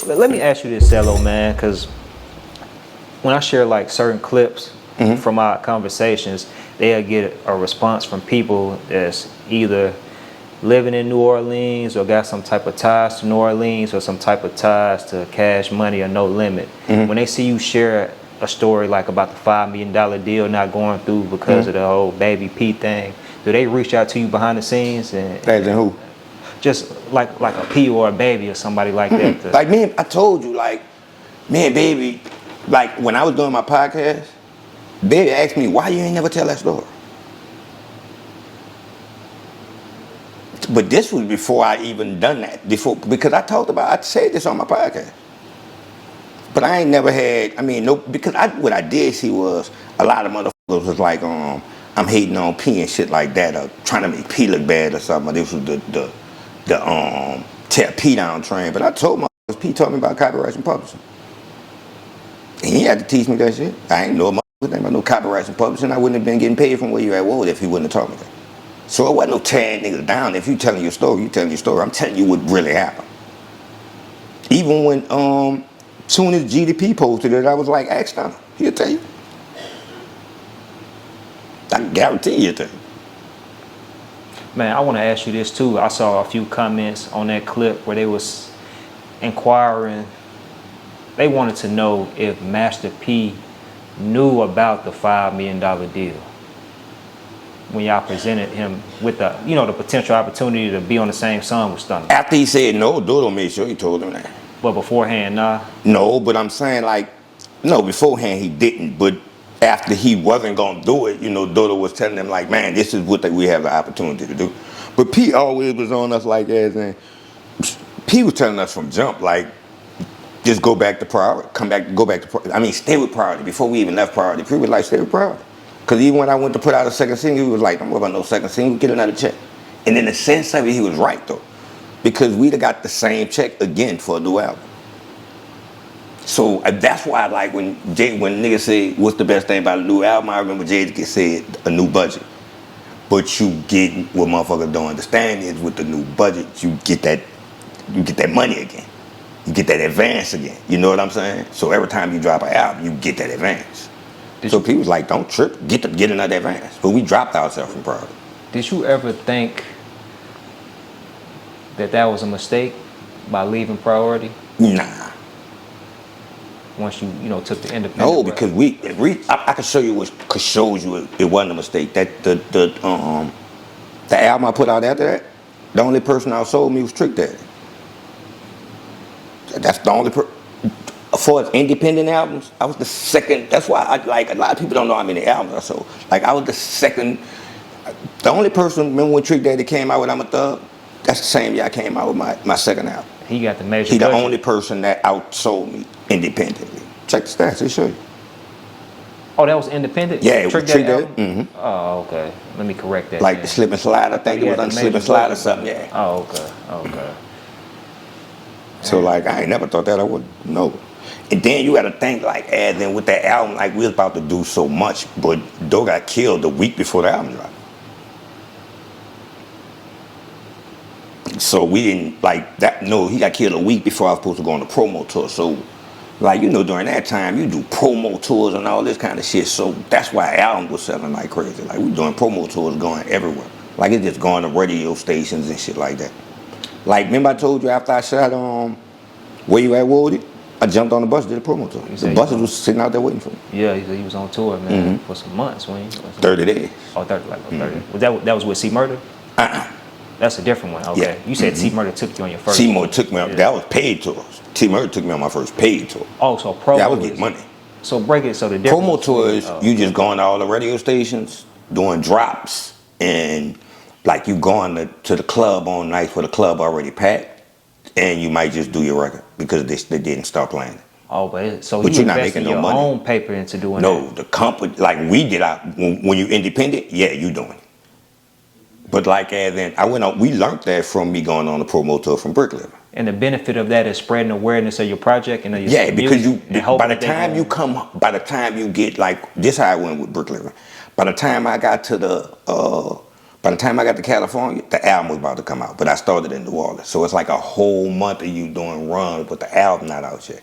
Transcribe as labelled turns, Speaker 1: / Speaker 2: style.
Speaker 1: let me ask you this, Cello, man, because when I share like certain clips from our conversations, they'll get a response from people that's either living in New Orleans or got some type of ties to New Orleans or some type of ties to Cash Money or No Limit. When they see you share a story like about the $5 million deal not going through because of the whole Baby P thing, do they reach out to you behind the scenes? And
Speaker 2: As in who?
Speaker 1: just like a P or a Baby or somebody like that.
Speaker 2: Like me, I told you, like, me and Baby, like when I was doing my podcast, Baby asked me, why you ain't never tell that story? But this was before I even done that. Because I said this on my podcast. But I ain't never had, because what I did see was a lot of motherfuckers was like, I'm hating on P and shit like that, or trying to make P look bad or something. This was the tear P down train. But I told motherfuckers, P taught me about copyrights and publishing. And he had to teach me that shit. I ain't know motherfuckers about no copyrights and publishing. I wouldn't have been getting paid from where you at Wood if he wouldn't have taught me that. So it wasn't no tearing niggas down. If you telling your story, you telling your story. I'm telling you what really happened. Even when soon as GDP posted it, I was like, ask Donald. He'll tell you. I can guarantee he'll tell you.
Speaker 1: Man, I want to ask you this too. I saw a few comments on that clip where they was inquiring. They wanted to know if Master P knew about the $5 million deal when y'all presented him with the potential opportunity to be on the same song with Stunner.
Speaker 2: After he said no, Dodo made sure he told him that.
Speaker 1: But beforehand, nah?
Speaker 2: No, but I'm saying beforehand he didn't. But after he wasn't going to do it, Dodo was telling him like, man, this is what we have the opportunity to do. But P always was on us like that. And P was telling us from jump, like, just go back to priority, stay with priority. Before we even left priority, P was like, stay with priority. Because even when I went to put out a second single, he was like, don't worry about no second single, get another check. And in the sense of it, he was right though. Because we'd have got the same check again for a new album. So that's why I like when niggas say, what's the best thing about a new album? I remember Jay said a new budget. But you get what motherfuckers don't understand is with the new budget, you get that money again. You get that advance again. You know what I'm saying? So every time you drop an album, you get that advance. So people was like, don't trip, get another advance. But we dropped ourselves from priority.
Speaker 1: Did you ever think that was a mistake by leaving priority?
Speaker 2: Nah.
Speaker 1: Once you took the independent.
Speaker 2: No, because I can show you what shows you it wasn't a mistake. That the album I put out after that, the only person outsold me was Trick Daddy. That's the only for independent albums, I was the second. That's why a lot of people don't know how many albums I sold. Like I was the second. The only person, remember when Trick Daddy came out with I'm a Thug? That's the same year I came out with my second album.
Speaker 1: He got the major.
Speaker 2: He the only person that outsold me independently. Check the stats, they show you.
Speaker 1: Oh, that was independent?
Speaker 2: Yeah, it was Trick Daddy.
Speaker 1: Mm-hmm. Oh, okay. Let me correct that.
Speaker 2: Like the Slip and Slide, I think it was on Slip and Slide or something, yeah.
Speaker 1: Oh, okay.
Speaker 2: So like I ain't never thought that I would know. And then you gotta think like, as in with that album, like we was about to do so much, but Doe got killed the week before the album dropped. So we didn't like that. No, he got killed a week before I was supposed to go on the promo tour. So, like during that time, you do promo tours and all this kind of shit. So that's why album was selling like crazy. Like we doing promo tours, going everywhere. Like it's just going to radio stations and shit like that. Like remember I told you after I shot Where You At Woody, I jumped on the bus, did a promo tour. The buses was sitting out there waiting for me.
Speaker 1: Yeah, he was on tour, man, for some months.
Speaker 2: 30 days.
Speaker 1: Oh, 30, like 30. That was with C Murder? That's a different one. Okay. Yeah. You said T Murder took you on your first.
Speaker 2: T Murder took me on. That was paid tours. T Murder took me on my first paid tour.
Speaker 1: Oh, so promo.
Speaker 2: Yeah, I was getting money.
Speaker 1: So break it. So the difference.
Speaker 2: Promo tours, you just going to all the radio stations, doing drops, and like you going to the club on nights where the club already packed, and you might just do your record because they didn't start playing it.
Speaker 1: Oh, but you
Speaker 2: you're not making no money.
Speaker 1: Own paper into doing
Speaker 2: no,
Speaker 1: that.
Speaker 2: The company, like we did when you independent, yeah, you doing it. But like then we learned that from me going on a promo tour from Brooklyn.
Speaker 1: And the benefit of that is spreading awareness of your project and of your
Speaker 2: because by the time you get like this how I went with Brooklyn. By the time I got to the By the time I got to California, the album was about to come out. But I started in New Orleans. So it's like a whole month of you doing runs, but the album not out yet.